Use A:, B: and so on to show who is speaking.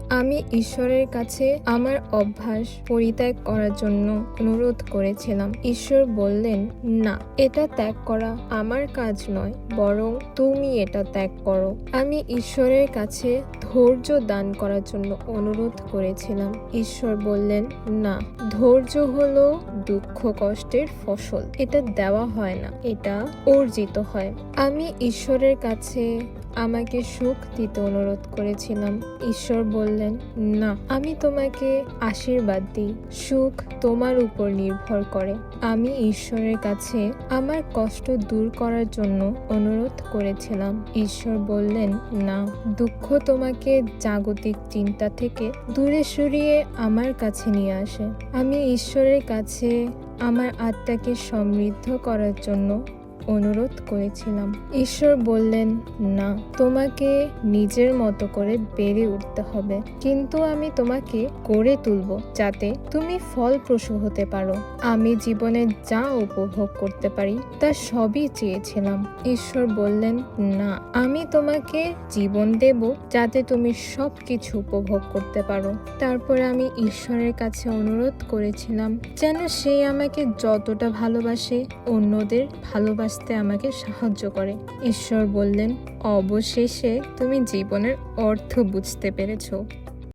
A: আমি ঈশ্বরের কাছে আমার অভ্যাস পরিত্যাগ করার জন্য অনুরোধ করেছিলাম। ঈশ্বর বললেন, না, এটা ত্যাগ করা আমার কাজ নয়, বরং তুমি এটা ত্যাগ করো। আমি ঈশ্বরের কাছে ধৈর্য দান করার জন্য অনুরোধ করেছিলাম। ঈশ্বর বললেন, না, ধৈর্য হলো দুঃখ কষ্টের ফসল। এটা দেওয়া হয় না, এটা অর্জিত হয়। আমি ঈশ্বরের কাছে আমাকে সুখ দিতে অনুরোধ করেছিলাম। ঈশ্বর বললেন, না, আমি তোমাকে আশীর্বাদ দিই, সুখ তোমার উপর নির্ভর করে। আমি ঈশ্বরের কাছে আমার কষ্ট দূর করার জন্য অনুরোধ করেছিলাম। ঈশ্বর বললেন, না, দুঃখ তোমাকে জাগতিক চিন্তা থেকে দূরে সরিয়ে আমার কাছে নিয়ে আসে। আমি ঈশ্বরের কাছে আমার আত্মাকে সমৃদ্ধ করার জন্য অনুরোধ করেছিলাম। ঈশ্বর বললেন, না, তোমাকে নিজের মতো করে বেড়ে উঠতে হবে, কিন্তু আমি তোমাকে গড়ে তুলব যাতে তুমি ফলপ্রসূ হতে পারো। আমি জীবনে যা উপভোগ করতে পারি তা সবই চেয়েছিলাম। ঈশ্বর বললেন, না, আমি তোমাকে জীবন দেব যাতে তুমি সবকিছু উপভোগ করতে পারো। তারপর আমি ঈশ্বরের কাছে অনুরোধ করেছিলাম যেন সে আমাকে যতটা ভালোবাসে অন্যদের ভালোবাসতে আমাকে সাহায্য করে। ঈশ্বর বললেন, অবশেষে তুমি জীবনের অর্থ বুঝতে পেরেছো।